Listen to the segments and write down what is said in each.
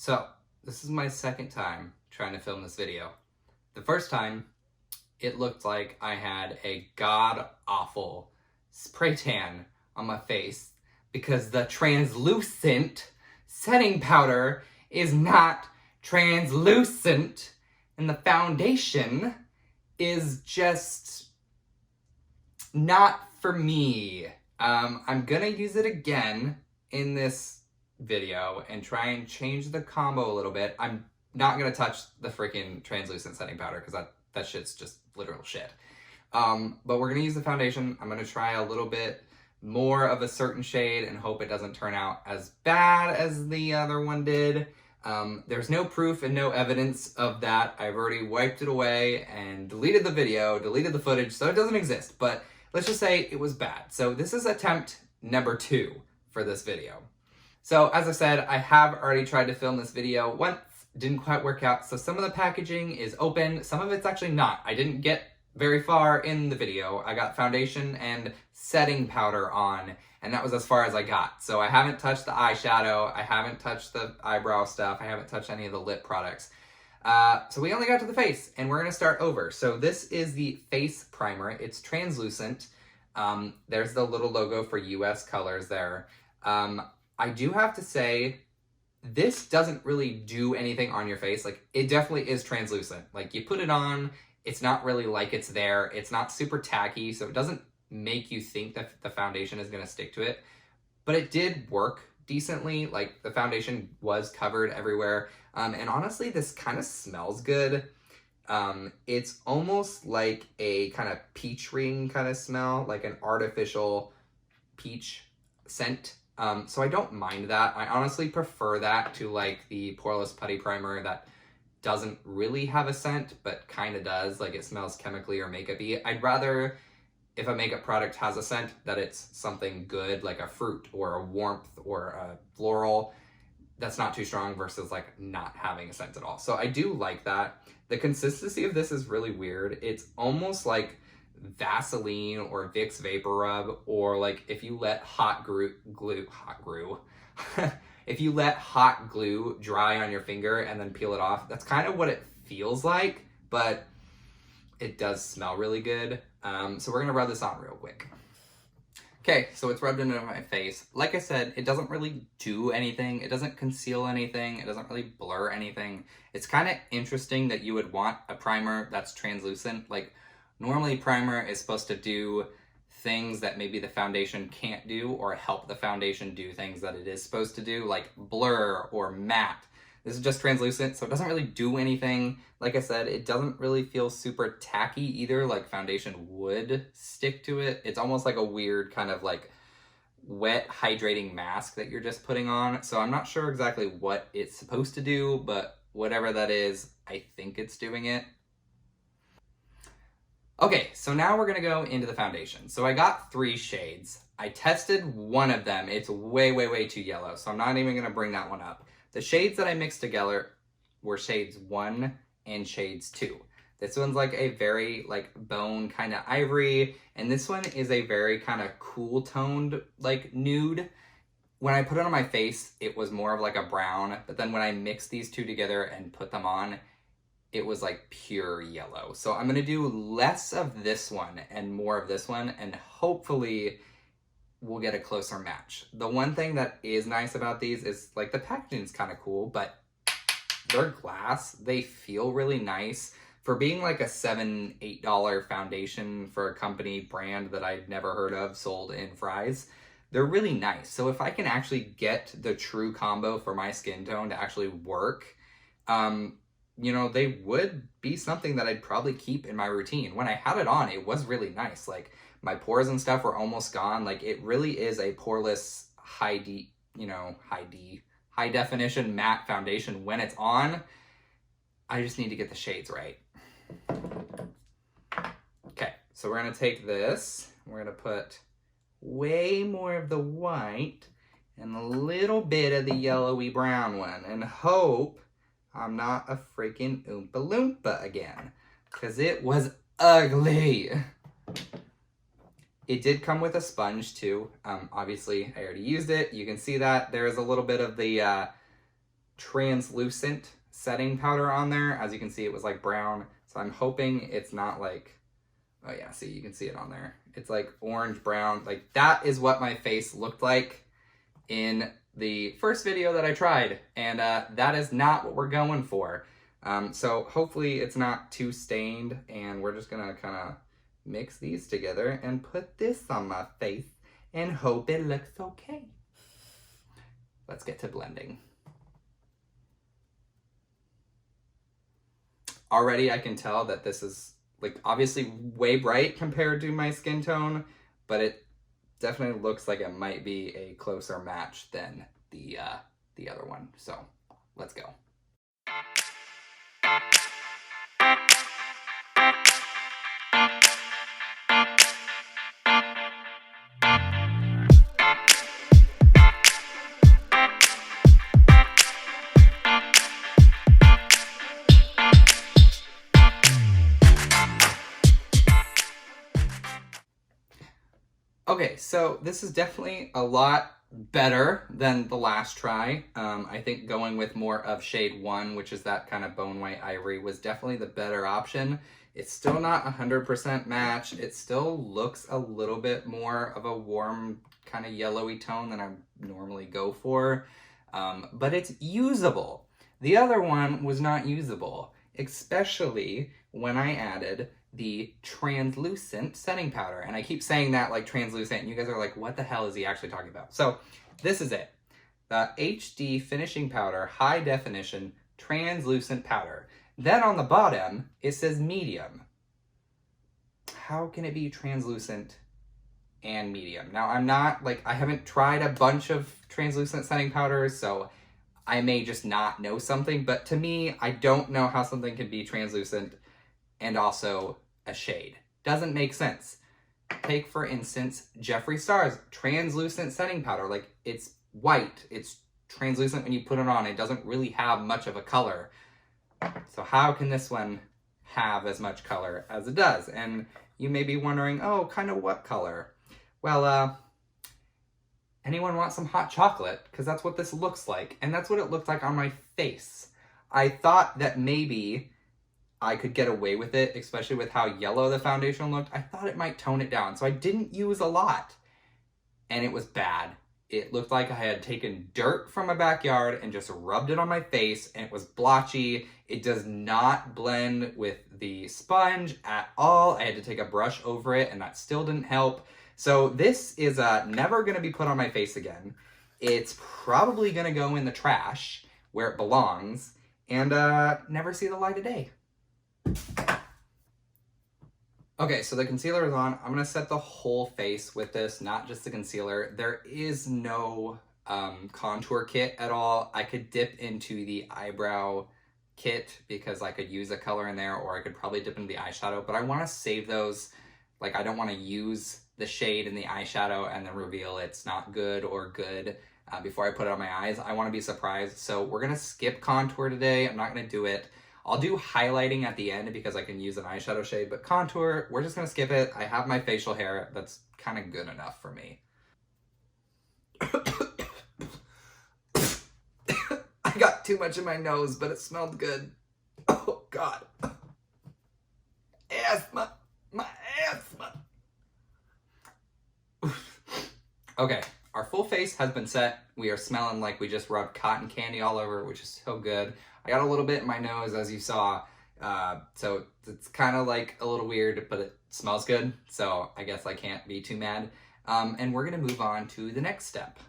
So, this is my second time trying to film this video. The first time, it looked like I had a god-awful spray tan on my face because the translucent setting powder is not translucent and the foundation is just not for me. I'm gonna use it again in this video and try and change the combo a little bit. I'm not gonna touch the freaking translucent setting powder because that shit's just literal shit. But we're gonna use the foundation. I'm gonna try a little bit more of a certain shade and hope it doesn't turn out as bad as the other one did. There's no proof and no evidence of that. I've already wiped it away and deleted the video, deleted the footage, so it doesn't exist. But let's just say it was bad. So this is attempt number 2 for this video. So as I said, I have already tried to film this video once, didn't quite work out. So some of the packaging is open, some of it's actually not. I didn't get very far in the video. I got foundation and setting powder on, and that was as far as I got. So I haven't touched the eyeshadow, I haven't touched the eyebrow stuff, I haven't touched any of the lip products. So we only got to the face, and we're gonna start over. So this is the face primer. It's translucent. There's the little logo for US colors there. I do have to say, this doesn't really do anything on your face. Like, it definitely is translucent. Like, you put it on, it's not really like it's there. It's not super tacky, so it doesn't make you think that the foundation is gonna stick to it. But it did work decently. Like, the foundation was covered everywhere. And honestly, this kind of smells good. It's almost like a kind of peach ring kind of smell, like an artificial peach scent. So I don't mind that. I honestly prefer that to like the Poreless Putty Primer that doesn't really have a scent, but kind of does. Like, it smells chemically or makeup-y. I'd rather, if a makeup product has a scent, that it's something good, like a fruit or a warmth or a floral that's not too strong versus like not having a scent at all. So I do like that. The consistency of this is really weird. It's almost like Vaseline or Vicks Vapor Rub, or like if you let if you let hot glue dry on your finger and then peel it off. That's kind of what it feels like, but it does smell really good. So we're gonna rub this on real quick. Okay, so it's rubbed into my face. Like I said, it doesn't really do anything. It doesn't conceal anything. It doesn't really blur anything. It's kind of interesting that you would want a primer that's translucent. Like, normally primer is supposed to do things that maybe the foundation can't do, or help the foundation do things that it is supposed to do, like blur or matte. This is just translucent, so it doesn't really do anything. Like I said, it doesn't really feel super tacky either, like foundation would stick to it. It's almost like a weird kind of like wet hydrating mask that you're just putting on. So I'm not sure exactly what it's supposed to do, but whatever that is, I think it's doing it. Okay, so now we're gonna go into the foundation. So I got 3 shades. I tested one of them. It's way, way, way too yellow, so I'm not even gonna bring that one up. The shades that I mixed together were shades 1 and shades 2. This one's like a very like bone kind of ivory, and this one is a very kind of cool toned like nude. When I put it on my face, it was more of like a brown, but then when I mixed these two together and put them on, it was like pure yellow. So I'm gonna do less of this one and more of this one, and hopefully we'll get a closer match. The one thing that is nice about these is like the packaging is kind of cool, but they're glass. They feel really nice. For being like a $7, $8 foundation for a company brand that I'd never heard of sold in Fry's, they're really nice. So if I can actually get the true combo for my skin tone to actually work, you know, they would be something that I'd probably keep in my routine. When I had it on, it was really nice. Like, my pores and stuff were almost gone. Like, it really is a poreless, high definition matte foundation when it's on. I just need to get the shades right. Okay, so we're gonna take this, we're gonna put way more of the white and a little bit of the yellowy brown one, and hope I'm not a freaking Oompa Loompa again, because it was ugly. It did come with a sponge too. Obviously, I already used it. You can see that there's a little bit of the translucent setting powder on there. As you can see, it was like brown. So I'm hoping it's not like, oh yeah, see, you can see it on there. It's like orange brown. Like that is what my face looked like in the first video that I tried. And that is not what we're going for. So hopefully it's not too stained, and we're just gonna kind of mix these together and put this on my face and hope it looks okay. Let's get to blending. Already I can tell that this is like obviously way bright compared to my skin tone, but it definitely looks like it might be a closer match than the other one. So let's go. Okay, so this is definitely a lot better than the last try. I think going with more of shade 1, which is that kind of bone white ivory, was definitely the better option. It's still not 100% match. It still looks a little bit more of a warm kind of yellowy tone than I normally go for, but it's usable. The other one was not usable, especially when I added the translucent setting powder. And I keep saying that like translucent, and you guys are like, what the hell is he actually talking about? So this is it. The HD Finishing Powder High Definition Translucent Powder. Then on the bottom, it says medium. How can it be translucent and medium? Now I'm not like, I haven't tried a bunch of translucent setting powders, so I may just not know something, but to me, I don't know how something can be translucent and also a shade. Doesn't make sense. Take, for instance, Jeffree Star's translucent setting powder. Like, it's white. It's translucent when you put it on. It doesn't really have much of a color. So how can this one have as much color as it does? And you may be wondering, oh, kind of what color? Well, anyone want some hot chocolate? Because that's what this looks like. And that's what it looked like on my face. I thought that maybe I could get away with it, especially with how yellow the foundation looked. I thought it might tone it down, so I didn't use a lot. And it was bad. It looked like I had taken dirt from my backyard and just rubbed it on my face, and it was blotchy. It does not blend with the sponge at all. I had to take a brush over it, and that still didn't help. So this is never going to be put on my face again. It's probably going to go in the trash where it belongs and never see the light of day. Okay, so the concealer is on. I'm going to set the whole face with this, not just the concealer. There is no contour kit at all. I could dip into the eyebrow kit because I could use a color in there, or I could probably dip into the eyeshadow, but I want to save those. Like, I don't want to use the shade in the eyeshadow and then reveal it's not good or good before I put it on my eyes. I want to be surprised. So we're going to skip contour today. I'm not going to do it. I'll do highlighting at the end because I can use an eyeshadow shade, but contour, we're just going to skip it. I have my facial hair. That's kind of good enough for me. I got too much in my nose, but it smelled good. Oh, God. Asthma. My asthma. Okay, our full face has been set. We are smelling like we just rubbed cotton candy all over, which is so good. I got a little bit in my nose, as you saw, so it's kind of like a little weird, but it smells good, so I guess I can't be too mad. And we're going to move on to the next step.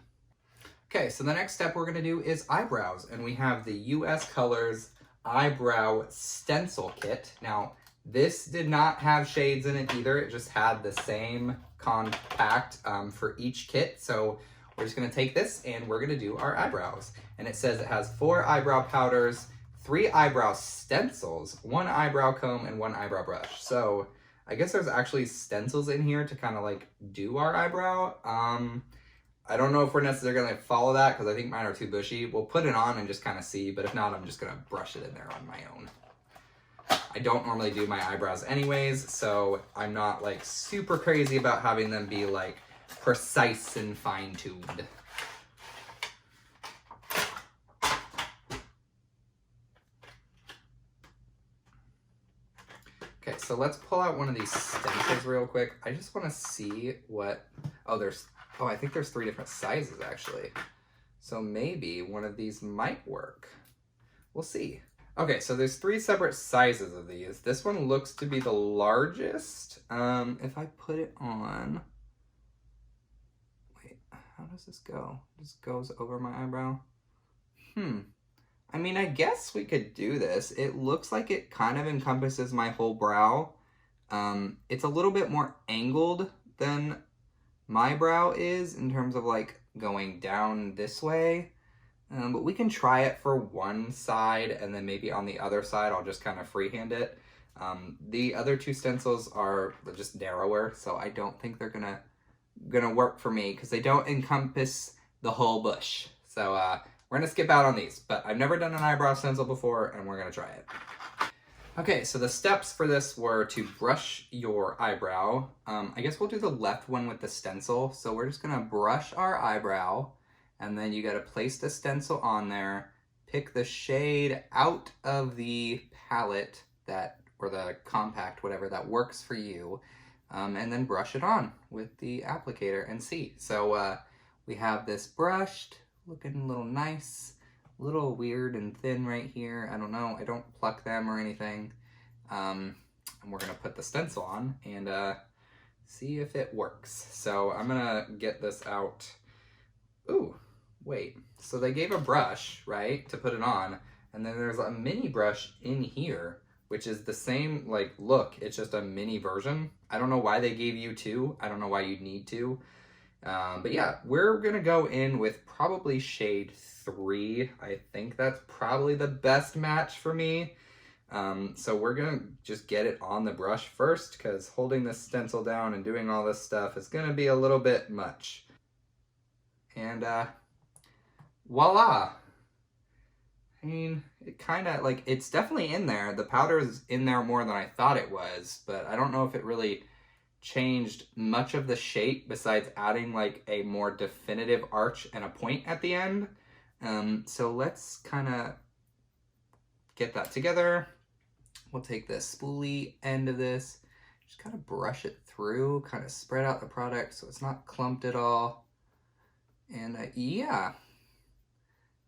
Okay, so the next step we're going to do is eyebrows, and we have the US Colors Eyebrow Stencil Kit. Now, this did not have shades in it either. It just had the same compact for each kit, so we're just going to take this and we're going to do our eyebrows. And it says it has 4 eyebrow powders, 3 eyebrow stencils, 1 eyebrow comb, and 1 eyebrow brush. So I guess there's actually stencils in here to kind of like do our eyebrow. I don't know if we're necessarily going to follow that because I think mine are too bushy. We'll put it on and just kind of see, but if not, I'm just going to brush it in there on my own. I don't normally do my eyebrows anyways, so I'm not like super crazy about having them be like precise and fine-tuned. Okay, so let's pull out one of these stencils real quick. I just want to see what, I think there's 3 different sizes actually. So maybe one of these might work. We'll see. Okay, so there's 3 separate sizes of these. This one looks to be the largest. If I put it on, wait, how does this go? This goes over my eyebrow? I mean, I guess we could do this. It looks like it kind of encompasses my whole brow. It's a little bit more angled than my brow is in terms of like going down this way. But we can try it for one side, and then maybe on the other side I'll just kind of freehand it. The other 2 stencils are just narrower, so I don't think they're gonna work for me because they don't encompass the whole bush. So we're gonna skip out on these, but I've never done an eyebrow stencil before, and we're gonna try it. Okay, so the steps for this were to brush your eyebrow. I guess we'll do the left one with the stencil. So we're just gonna brush our eyebrow, and then you gotta place the stencil on there, pick the shade out of the palette or the compact, whatever that works for you, and then brush it on with the applicator and see. So we have this brushed, looking a little nice, a little weird and thin right here. I don't know, I don't pluck them or anything. And we're gonna put the stencil on and see if it works. So I'm gonna get this out. Ooh, wait, so they gave a brush, right, to put it on, and then there's a mini brush in here, which is the same like look, it's just a mini version. I don't know why they gave you 2. I don't know why you'd need 2. But yeah, we're gonna go in with probably shade 3. I think that's probably the best match for me. So we're gonna just get it on the brush first, because holding this stencil down and doing all this stuff is gonna be a little bit much. And voila! I mean, it kind of like, it's definitely in there. The powder is in there more than I thought it was, but I don't know if it really changed much of the shape besides adding like a more definitive arch and a point at the end. So let's kind of get that together. We'll take the spoolie end of this, just kind of brush it through, kind of spread out the product so it's not clumped at all. And yeah,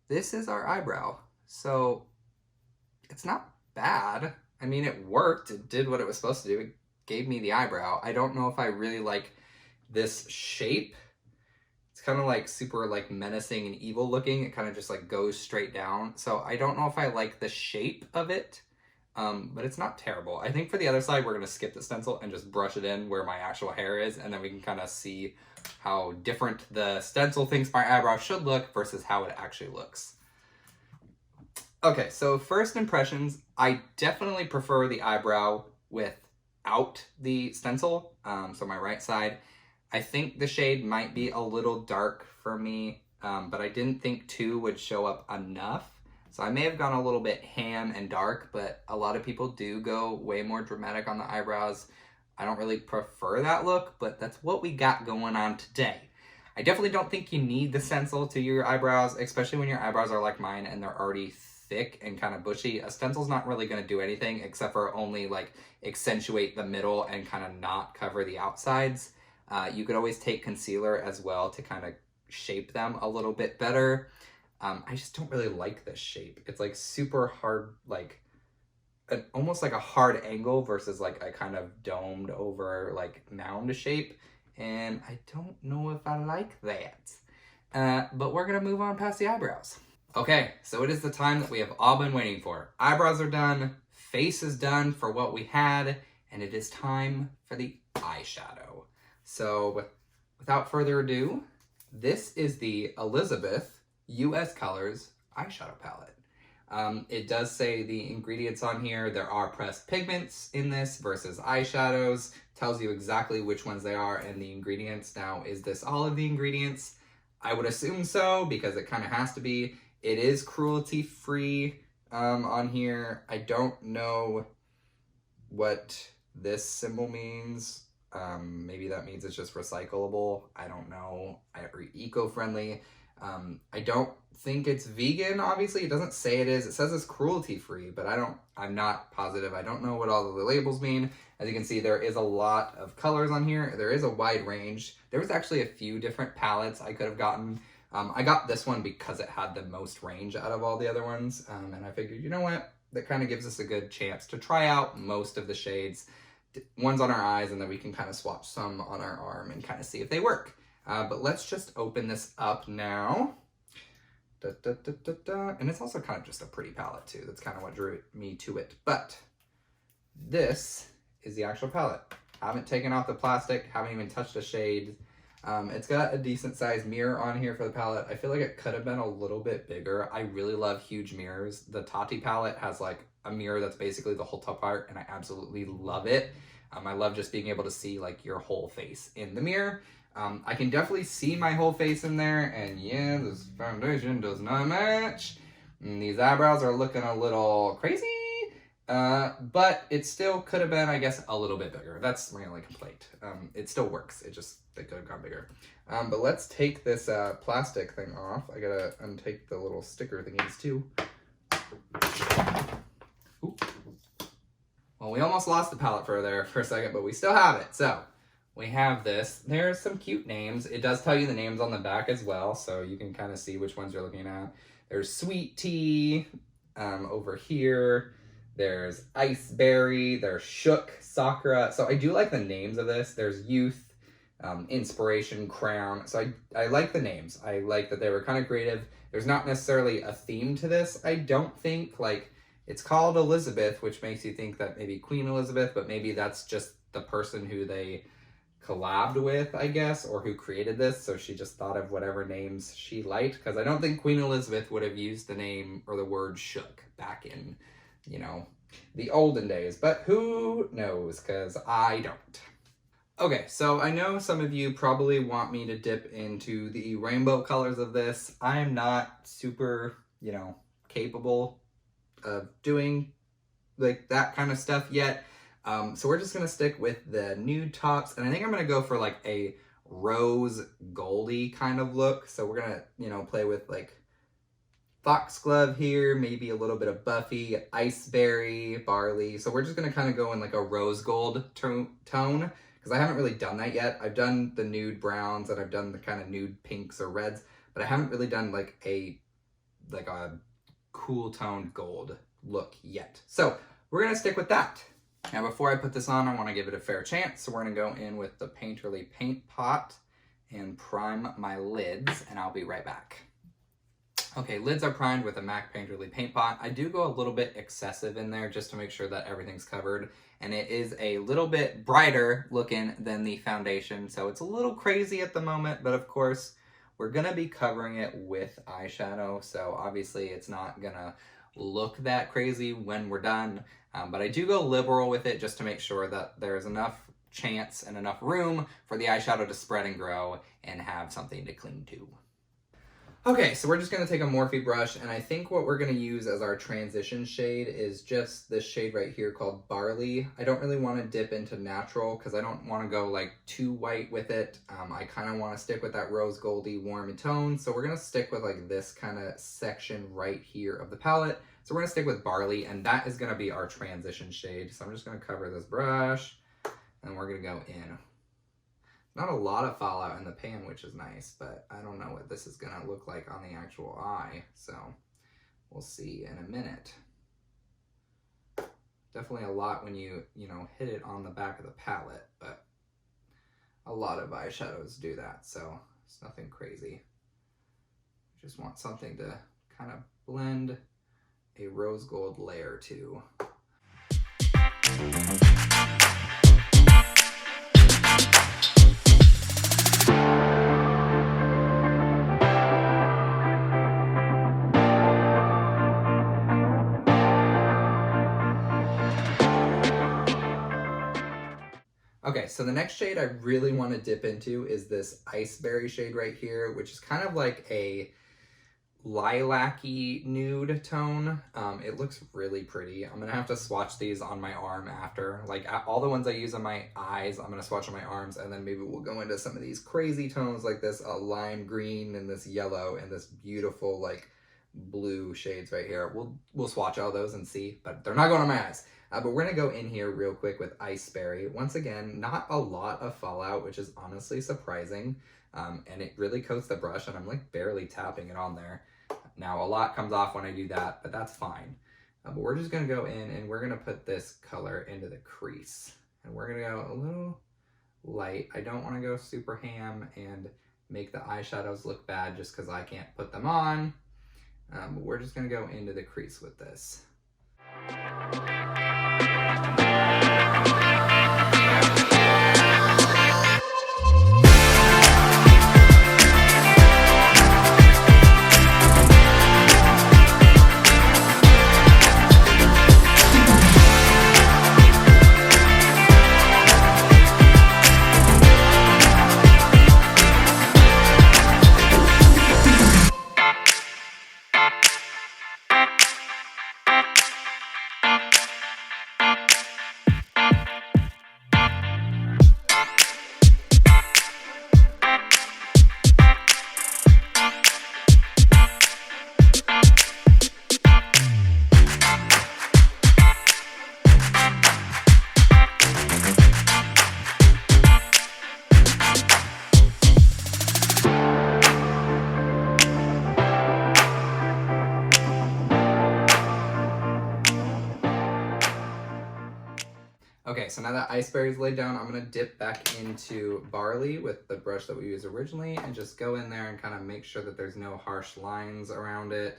this is our eyebrow. So it's not bad. I mean, it worked. It did what it was supposed to do. It gave me the eyebrow. I don't know if I really like this shape. It's kind of like super like menacing and evil looking. It kind of just like goes straight down. So I don't know if I like the shape of it, but it's not terrible. I think for the other side, we're gonna skip the stencil and just brush it in where my actual hair is, and then we can kind of see how different the stencil thinks my eyebrow should look versus how it actually looks. Okay, so first impressions, I definitely prefer the eyebrow without the stencil, so my right side. I think the shade might be a little dark for me, but I didn't think 2 would show up enough. So I may have gone a little bit ham and dark, but a lot of people do go way more dramatic on the eyebrows. I don't really prefer that look, but that's what we got going on today. I definitely don't think you need the stencil to your eyebrows, especially when your eyebrows are like mine and they're already thick and kind of bushy. A stencil's not really going to do anything except for only like accentuate the middle and kind of not cover the outsides. You could always take concealer as well to kind of shape them a little bit better. I just don't really like this shape. It's like super hard, like almost like a hard angle versus like a kind of domed over like mound shape. And I don't know if I like that. But we're gonna move on past the eyebrows. Okay, so it is the time that we have all been waiting for. Eyebrows are done, face is done for what we had, and it is time for the eyeshadow. So without further ado, this is the Elizabeth US Colors eyeshadow palette. It does say the ingredients on here. There are pressed pigments in this versus eyeshadows. Tells you exactly which ones they are and the ingredients. Now, is this all of the ingredients? I would assume so, because it kind of has to be. It is cruelty-free on here. I don't know what this symbol means. Maybe that means it's just recyclable. I don't know. Eco-friendly. I don't think it's vegan, obviously. It doesn't say it is. It says it's cruelty-free, but I'm not positive. I don't know what all of the labels mean. As you can see, there is a lot of colors on here. There is a wide range. There was actually a few different palettes I could have gotten. I got this one because it had the most range out of all the other ones. And I figured, you know what? That kind of gives us a good chance to try out most of the shades. Ones on our eyes, and then we can kind of swatch some on our arm and kind of see if they work. But let's just open this up now. And it's also kind of just a pretty palette too. That's kind of what drew me to it. But this is the actual palette. Haven't taken off the plastic, haven't even touched a shade. It's got a decent sized mirror on here for the palette. I feel like it could have been a little bit bigger. I really love huge mirrors. The Tati palette has like a mirror that's basically the whole top part, and I absolutely love it. I love just being able to see like your whole face in the mirror. I can definitely see my whole face in there, and yeah, this foundation does not match. And these eyebrows are looking a little crazy, but it still could have been, I guess, a little bit bigger. That's my only complaint. It still works. It just, they could have gone bigger. But let's take this plastic thing off. I gotta untake the little sticker thingies too. Ooh. Well, we almost lost the palette for there for a second, but we still have it. So we have this. There's some cute names. It does tell you the names on the back as well, so you can kind of see which ones you're looking at. There's Sweet Tea over here. There's Iceberry. There's Shook, Sakura. So I do like the names of this. There's Youth, Inspiration, Crown. So I like the names. I like that they were kind of creative. There's not necessarily a theme to this, I don't think. Like, it's called Elizabeth, which makes you think that maybe Queen Elizabeth, but maybe that's just the person who they collabed with, I guess, or who created this, so she just thought of whatever names she liked, because I don't think Queen Elizabeth would have used the name or the word shook back in, you know, the olden days, but who knows, because I don't. Okay, so I know some of you probably want me to dip into the rainbow colors of this. I am not super, you know, capable of doing like that kind of stuff yet. So we're just gonna stick with the nude tops, and I think I'm gonna go for like a rose goldy kind of look. So we're gonna, you know, play with like foxglove here, maybe a little bit of Buffy, Iceberry, Barley. So we're just gonna kind of go in like a rose gold tone, because I haven't really done that yet. I've done the nude browns and I've done the kind of nude pinks or reds, but I haven't really done like a cool toned gold look yet. So we're gonna stick with that. Now before I put this on, I want to give it a fair chance, so we're going to go in with the Painterly Paint Pot and prime my lids, and I'll be right back. Okay, lids are primed with a MAC Painterly Paint Pot. I do go a little bit excessive in there just to make sure that everything's covered, and it is a little bit brighter looking than the foundation, so it's a little crazy at the moment, but of course we're going to be covering it with eyeshadow, so obviously it's not going to look that crazy when we're done. But I do go liberal with it just to make sure that there's enough chance and enough room for the eyeshadow to spread and grow and have something to cling to. Okay, so we're just going to take a Morphe brush, and I think what we're going to use as our transition shade is just this shade right here called Barley. I don't really want to dip into natural because I don't want to go like too white with it. I kind of want to stick with that rose goldy warm tone, so we're going to stick with like this kind of section right here of the palette. So we're going to stick with Barley, and that is going to be our transition shade. So I'm just going to cover this brush, and we're going to go in. Not a lot of fallout in the pan, which is nice, but I don't know what this is going to look like on the actual eye, so we'll see in a minute. Definitely a lot when you know, hit it on the back of the palette, but a lot of eyeshadows do that, so it's nothing crazy. Just want something to kind of blend a rose gold layer to. Okay, so the next shade I really want to dip into is this Iceberry shade right here, which is kind of like a lilac-y nude tone. It looks really pretty. I'm gonna have to swatch these on my arm after. Like all the ones I use on my eyes, I'm gonna swatch on my arms, and then maybe we'll go into some of these crazy tones like this lime green and this yellow and this beautiful like blue shades right here. We'll swatch all those and see, but they're not going on my eyes. But we're gonna go in here real quick with Iceberry. Once again, not a lot of fallout, which is honestly surprising. And it really coats the brush, and I'm like barely tapping it on there. Now a lot comes off when I do that, but that's fine. But we're just gonna go in and we're gonna put this color into the crease. And we're gonna go a little light. I don't wanna go super ham and make the eyeshadows look bad just because I can't put them on. But we're just gonna go into the crease with this. Okay, so now that Iceberry's laid down, I'm gonna dip back into Barley with the brush that we used originally and just go in there and kind of make sure that there's no harsh lines around it.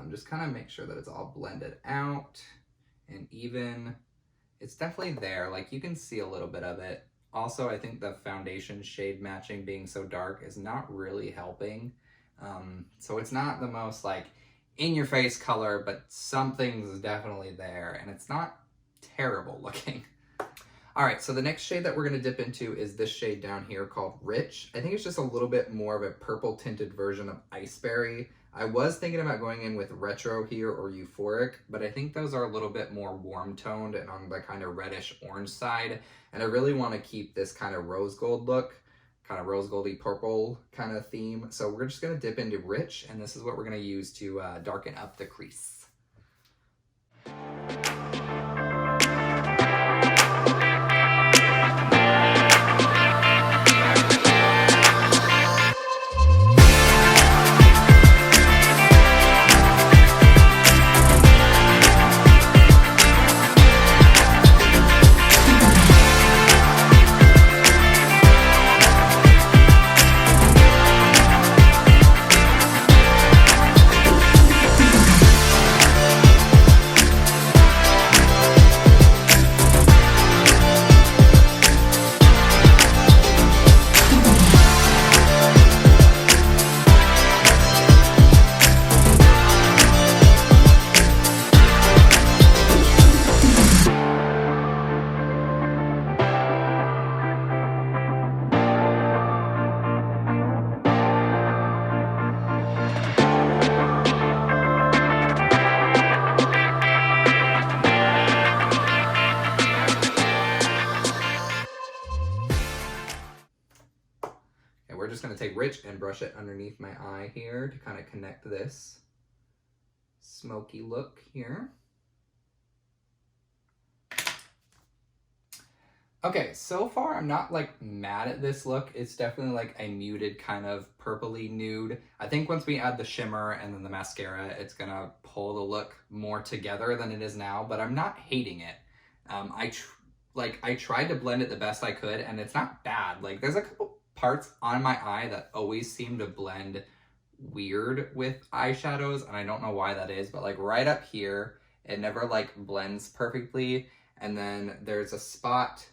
Just kind of make sure that it's all blended out and even. It's definitely there, like you can see a little bit of it. Also, I think the foundation shade matching being so dark is not really helping. So it's not the most like in your face color, but something's definitely there and it's not terrible looking. All right, so the next shade that we're gonna dip into is this shade down here called Rich. I think it's just a little bit more of a purple tinted version of Iceberry. I was thinking about going in with Retro here or Euphoric, but I think those are a little bit more warm toned and on the kind of reddish orange side. And I really wanna keep this kind of rose gold look, kind of rose goldy purple kind of theme. So we're just gonna dip into Rich, and this is what we're gonna use to darken up the crease. We're just going to take Rich and brush it underneath my eye here to kind of connect this smoky look here. Okay, so far I'm not like mad at this look. It's definitely like a muted kind of purpley nude. I think once we add the shimmer and then the mascara, it's gonna pull the look more together than it is now, but I'm not hating it. I tried to blend it the best I could and it's not bad. Like there's a couple parts on my eye that always seem to blend weird with eyeshadows, and I don't know why that is, but like right up here, it never like blends perfectly. And then there's a spot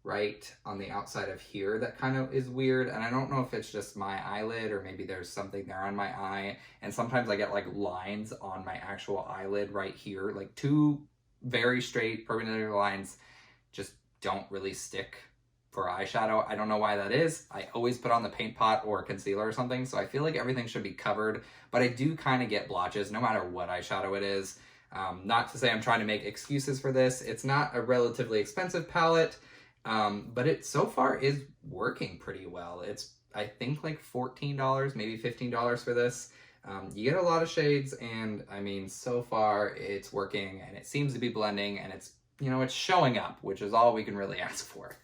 right on the outside of here that kind of is weird, and I don't know if it's just my eyelid or maybe there's something there on my eye. And sometimes I get like lines on my actual eyelid right here, like two very straight perpendicular lines just don't really stick for eyeshadow. I don't know why that is. I always put on the paint pot or concealer or something, so I feel like everything should be covered, but I do kind of get blotches no matter what eyeshadow it is. Not to say I'm trying to make excuses for this. It's not a relatively expensive palette, but it so far is working pretty well. It's, I think, like $14, maybe $15 for this. You get a lot of shades, and I mean, so far it's working, and it seems to be blending, and it's, you know, it's showing up, which is all we can really ask for.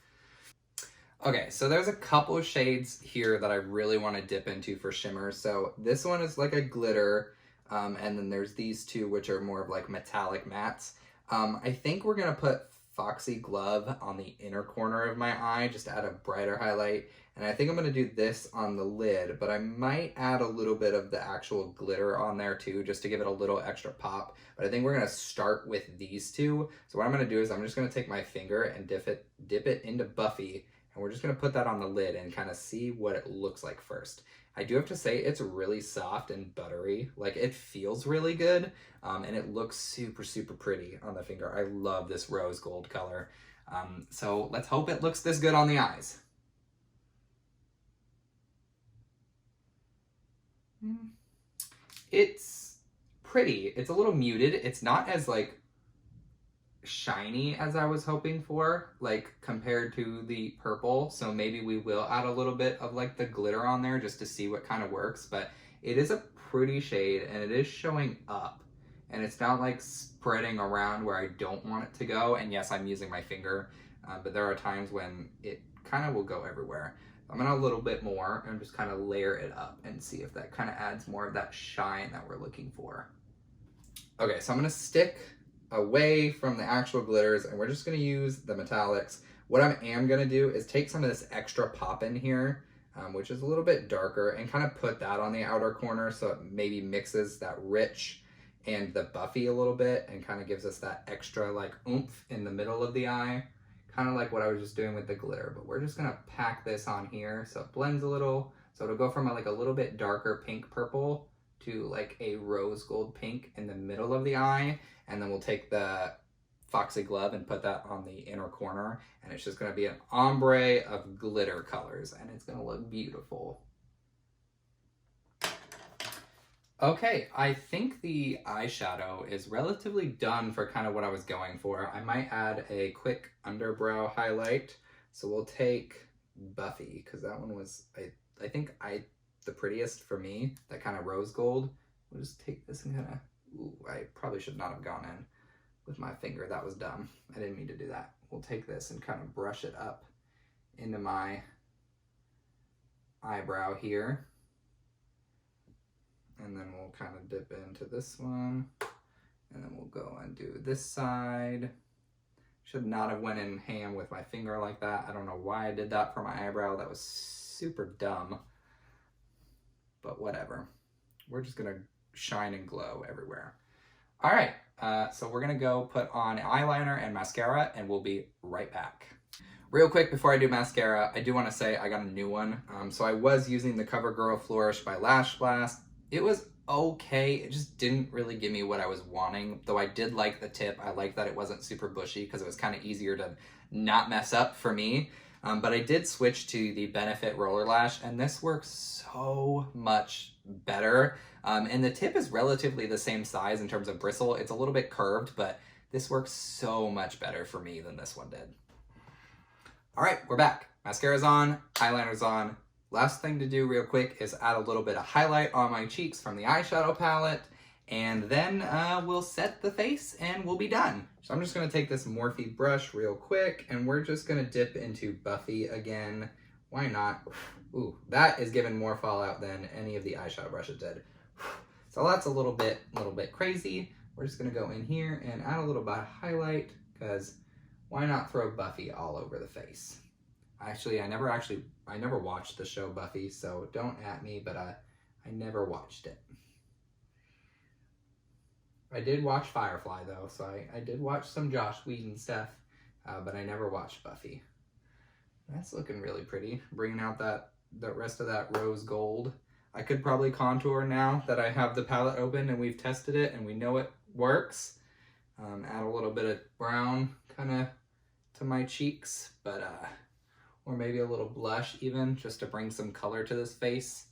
Okay, so there's a couple of shades here that I really want to dip into for shimmer. So this one is like a glitter, and then there's these two, which are more of like metallic mattes. I think we're gonna put Foxy Glove on the inner corner of my eye, just to add a brighter highlight. And I think I'm gonna do this on the lid, but I might add a little bit of the actual glitter on there too, just to give it a little extra pop. But I think we're gonna start with these two. So what I'm gonna do is I'm just gonna take my finger and dip it into Buffy, and we're just gonna put that on the lid and kind of see what it looks like first. I do have to say it's really soft and buttery. Like, it feels really good, and it looks super, super pretty on the finger. I love this rose gold color. So let's hope it looks this good on the eyes. It's pretty. It's a little muted. It's not as like shiny as I was hoping for, like compared to the purple. So maybe we will add a little bit of like the glitter on there just to see what kind of works. But it is a pretty shade, and it is showing up, and it's not like spreading around where I don't want it to go. And yes, I'm using my finger, but there are times when it kind of will go everywhere. I'm gonna a little bit more and just kind of layer it up and see if that kind of adds more of that shine that we're looking for. Okay, so I'm gonna stick away from the actual glitters, and we're just gonna use the metallics. What I am gonna do is take some of this extra pop in here, which is a little bit darker, and kind of put that on the outer corner so it maybe mixes that rich and the Buffy a little bit and kind of gives us that extra like oomph in the middle of the eye, kind of like what I was just doing with the glitter. But we're just gonna pack this on here so it blends a little, so it'll go from like a little bit darker pink purple to like a rose gold pink in the middle of the eye. And then we'll take the Foxy Glove and put that on the inner corner, and it's just gonna be an ombre of glitter colors, and it's gonna look beautiful. Okay, I think the eyeshadow is relatively done for kind of what I was going for. I might add a quick underbrow highlight. So we'll take Buffy, because that one was, I think the prettiest for me, that kind of rose gold. We'll just take this and kind of, ooh, I probably should not have gone in with my finger. That was dumb. I didn't mean to do that. We'll take this and kind of brush it up into my eyebrow here. And then we'll kind of dip into this one. And then we'll go and do this side. Should not have went in ham with my finger like that. I don't know why I did that for my eyebrow. That was super dumb. But whatever. We're just gonna shine and glow everywhere. All right, so we're gonna go put on eyeliner and mascara, and we'll be right back. Real quick before I do mascara, I do want to say I got a new one. So I was using the CoverGirl Flourish by Lash Blast. It was okay. It just didn't really give me what I was wanting, though I did like the tip. I liked that it wasn't super bushy because it was kind of easier to not mess up for me. But I did switch to the Benefit Roller Lash, and this works so much better. And the tip is relatively the same size in terms of bristle. It's a little bit curved, but this works so much better for me than this one did. All right, we're back. Mascara's on, eyeliner's on. Last thing to do real quick is add a little bit of highlight on my cheeks from the eyeshadow palette, and then we'll set the face and we'll be done. So I'm just gonna take this Morphe brush real quick, and we're just gonna dip into Buffy again. Why not? Ooh, that is giving more fallout than any of the eyeshadow brushes did. So that's a little bit crazy. We're just gonna go in here and add a little bit of highlight, because why not throw Buffy all over the face? Actually, I never watched the show Buffy, so don't at me, but I never watched it. I did watch Firefly though, so I did watch some Joss Whedon stuff, but I never watched Buffy. That's looking really pretty, bringing out the rest of that rose gold. I could probably contour now that I have the palette open and we've tested it and we know it works. Add a little bit of brown kind of to my cheeks, but or maybe a little blush even, just to bring some color to this face.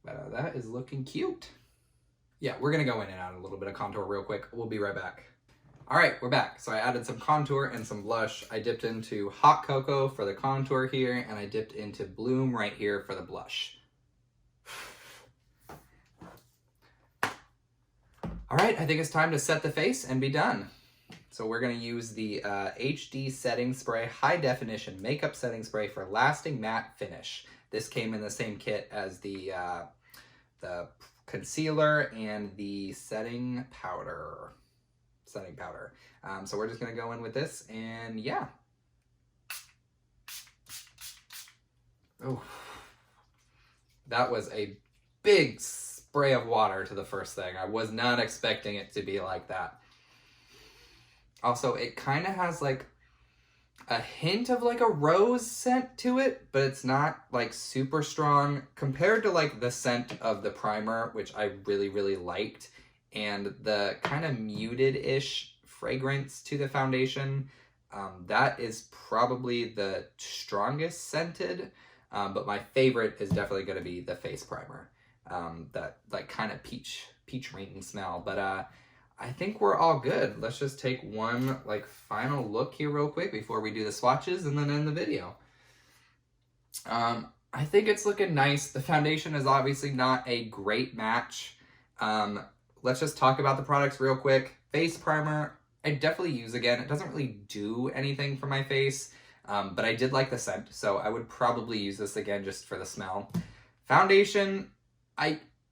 But that is looking cute. Yeah, we're gonna go in and add a little bit of contour real quick. We'll be right back. All right, we're back. So I added some contour and some blush. I dipped into Hot Cocoa for the contour here, and I dipped into Bloom right here for the blush. All right, I think it's time to set the face and be done. So we're gonna use the HD Setting Spray High Definition Makeup Setting Spray for lasting matte finish. This came in the same kit as the concealer and the setting powder. So we're just gonna go in with this, and yeah. Oh, that was a big spray of water to the first thing. I was not expecting it to be like that. Also, it kind of has like a hint of like a rose scent to it, but it's not like super strong compared to like the scent of the primer, which I really, really liked, and the kind of muted-ish fragrance to the foundation. That is probably the strongest scented, but my favorite is definitely going to be the face primer. That like kind of peach rain smell, but I think we're all good. Let's just take one like final look here real quick before we do the swatches and then end the video. I think it's looking nice. The foundation is obviously not a great match. Let's just talk about the products real quick. Face primer, I definitely use again. It doesn't really do anything for my face, but I did like the scent, so I would probably use this again just for the smell. Foundation,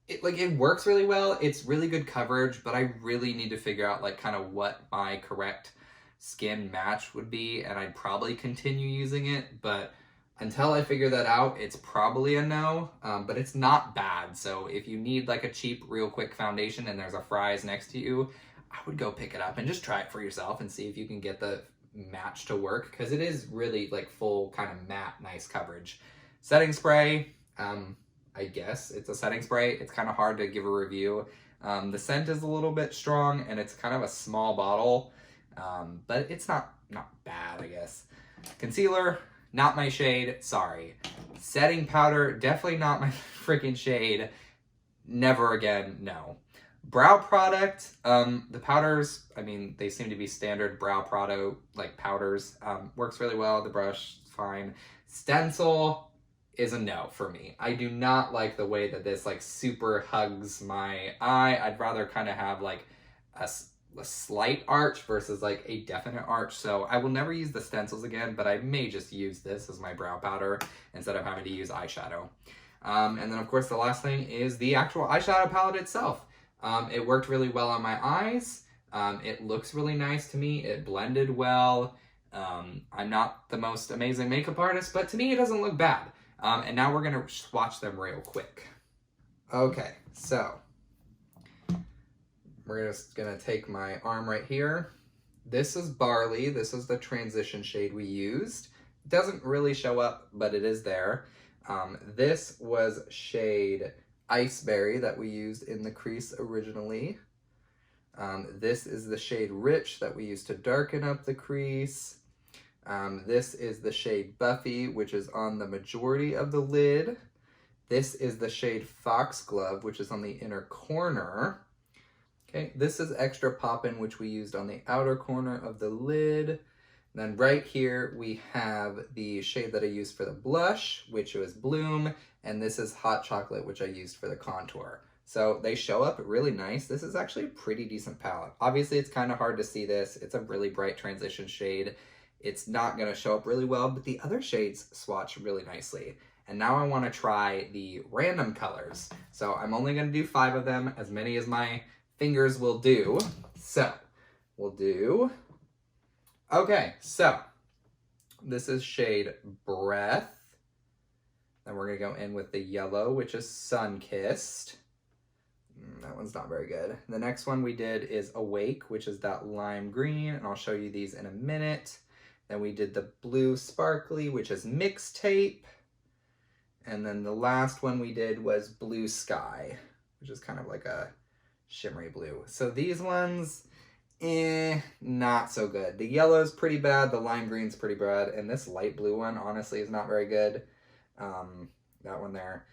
it works really well. It's really good coverage, but I really need to figure out like kind of what my correct skin match would be, and I'd probably continue using it, but until I figure that out, it's probably a no, but it's not bad. So if you need like a cheap, real quick foundation and there's a Fry's next to you, I would go pick it up and just try it for yourself and see if you can get the match to work, because it is really like full kind of matte, nice coverage. Setting spray, I guess it's a setting spray. It's kind of hard to give a review. The scent is a little bit strong and it's kind of a small bottle, but it's not bad, I guess. Concealer, not my shade, sorry. Setting powder, definitely not my freaking shade. Never again, no. Brow product, the powders, I mean, they seem to be standard brow product, like powders. Works really well, the brush, fine. Stencil is a no for me. I do not like the way that this like super hugs my eye. I'd rather kind of have like a slight arch versus like a definite arch. So I will never use the stencils again, but I may just use this as my brow powder instead of having to use eyeshadow. And then of course the last thing is the actual eyeshadow palette itself. It worked really well on my eyes. It looks really nice to me. It blended well. I'm not the most amazing makeup artist, but to me it doesn't look bad. And now we're gonna swatch them real quick. Okay, so we're just gonna take my arm right here. This is Barley. This is the transition shade we used. It doesn't really show up, but it is there. This was shade Iceberry that we used in the crease originally. This is the shade Rich that we used to darken up the crease. This is the shade Buffy, which is on the majority of the lid. This is the shade Foxglove, which is on the inner corner. Okay, this is Extra Poppin', which we used on the outer corner of the lid. And then right here, we have the shade that I used for the blush, which was Bloom. And this is Hot Chocolate, which I used for the contour. So they show up really nice. This is actually a pretty decent palette. Obviously, it's kind of hard to see this. It's a really bright transition shade. It's not going to show up really well, but the other shades swatch really nicely. And now I want to try the random colors. So I'm only going to do 5 of them, as many as my fingers will do. So we'll do... Okay, so this is shade Breath. Then we're going to go in with the yellow, which is Sun-Kissed. That one's not very good. The next one we did is Awake, which is that lime green, and I'll show you these in a minute. Then we did the blue Sparkly, which is Mixtape. And then the last one we did was Blue Sky, which is kind of like a shimmery blue. So these ones, Not so good. The yellow's pretty bad, the lime green's pretty bad, and this light blue one, honestly, is not very good. That one there.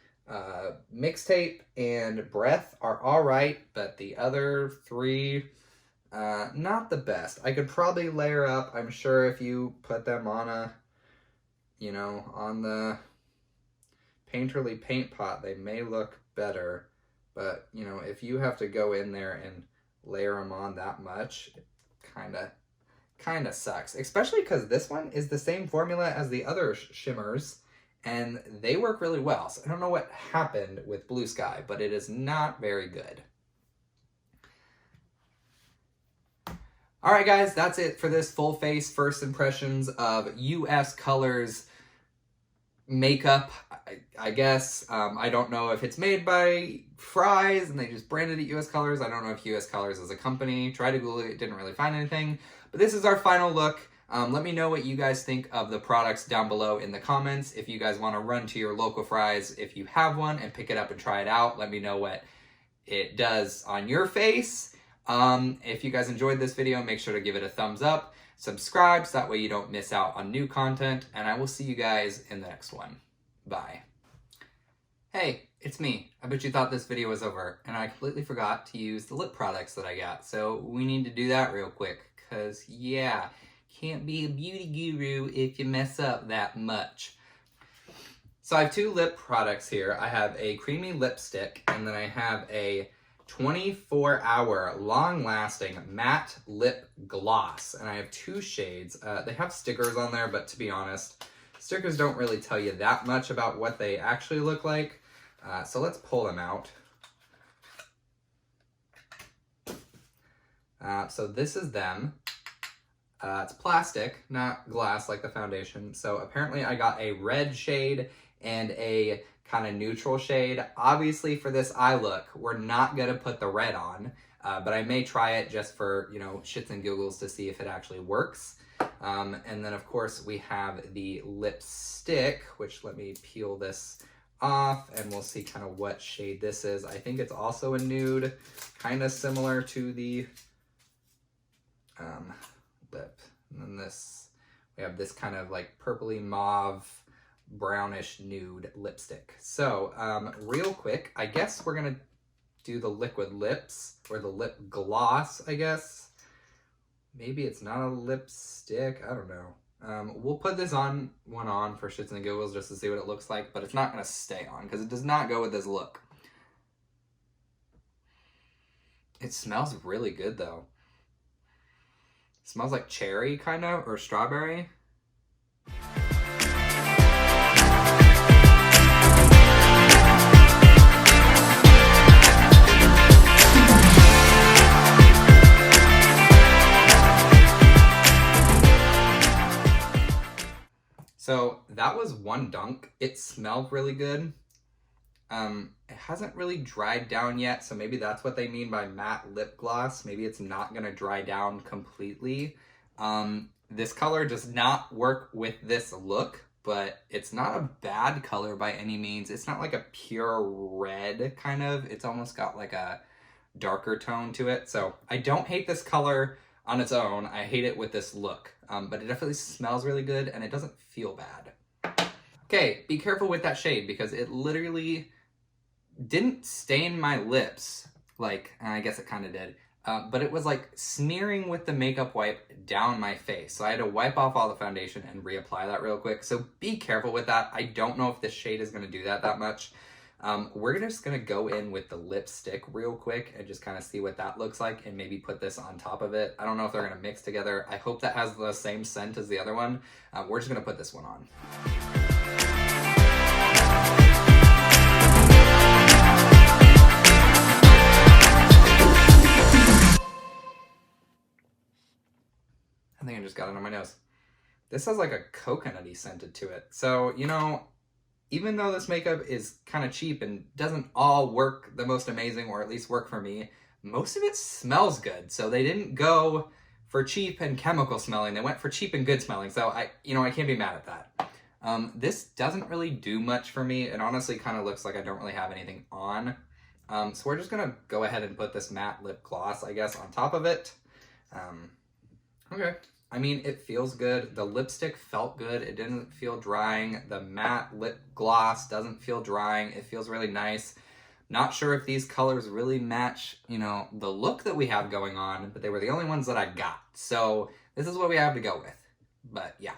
Mixtape and Breath are alright, but the other three, not the best. I could probably layer up. I'm sure if you put them on a, you know, on the Painterly paint pot, they may look better. But, you know, if you have to go in there and layer them on that much, it kind of sucks. Especially because this one is the same formula as the other shimmers, and they work really well. So I don't know what happened with Blue Sky, but it is not very good. Alright guys, that's it for this full face first impressions of US Colors makeup, I guess. I don't know if it's made by Fry's and they just branded it US Colors. I don't know if US Colors is a company. Tried to Google it, didn't really find anything. But this is our final look. Let me know what you guys think of the products down below in the comments. If you guys want to run to your local Fry's, if you have one, and pick it up and try it out, let me know what it does on your face. If you guys enjoyed this video, make sure to give it a thumbs up. Subscribe so that way you don't miss out on new content, and I will see you guys in the next one. Bye. Hey, it's me. I bet you thought this video was over, and I completely forgot to use the lip products that I got, so we need to do that real quick, because yeah, can't be a beauty guru if you mess up that much. So I have two lip products here. I have a creamy lipstick, and then I have a 24-hour long-lasting matte lip gloss, and I have two shades. They have stickers on there, but to be honest, stickers don't really tell you that much about what they actually look like. So let's pull them out. So this is them. It's plastic, not glass like the foundation. So apparently I got a red shade and a kind of neutral shade. Obviously for this eye look, we're not gonna put the red on, but I may try it just for, you know, shits and giggles to see if it actually works. And then of course we have the lipstick, which let me peel this off and we'll see kind of what shade this is. I think it's also a nude, kind of similar to the lip. And then this, we have this kind of like purpley mauve, brownish nude lipstick. So real quick, I guess we're gonna do the liquid lips, or the lip gloss, I guess. Maybe it's not a lipstick, I don't know. We'll put this one on for shits and giggles just to see what it looks like, but it's not gonna stay on because it does not go with this look. It smells really good though. It smells like cherry kind of, or strawberry. So that was one dunk. It smelled really good. It hasn't really dried down yet, so maybe that's what they mean by matte lip gloss. Maybe it's not gonna dry down completely. This color does not work with this look, but it's not a bad color by any means. It's not like a pure red kind of. It's almost got like a darker tone to it. So I don't hate this color on its own. I hate it with this look, but it definitely smells really good and it doesn't feel bad. Okay, be careful with that shade because it literally didn't stain my lips. Like, I guess it kind of did, but it was like smearing with the makeup wipe down my face. So I had to wipe off all the foundation and reapply that real quick. So be careful with that. I don't know if this shade is going to do that much. We're just going to go in with the lipstick real quick and just kind of see what that looks like and maybe put this on top of it. I don't know if they're going to mix together. I hope that has the same scent as the other one. We're just going to put this one on. I think I just got it on my nose. This has like a coconutty scented to it. So, you know, even though this makeup is kind of cheap and doesn't all work the most amazing, or at least work for me, most of it smells good. So they didn't go for cheap and chemical smelling. They went for cheap and good smelling. So I can't be mad at that. This doesn't really do much for me. It honestly kind of looks like I don't really have anything on. So we're just gonna go ahead and put this matte lip gloss, I guess, on top of it. Okay. I mean, it feels good. The lipstick felt good. It didn't feel drying. The matte lip gloss doesn't feel drying. It feels really nice. Not sure if these colors really match, you know, the look that we have going on, but they were the only ones that I got. So this is what we have to go with. But yeah.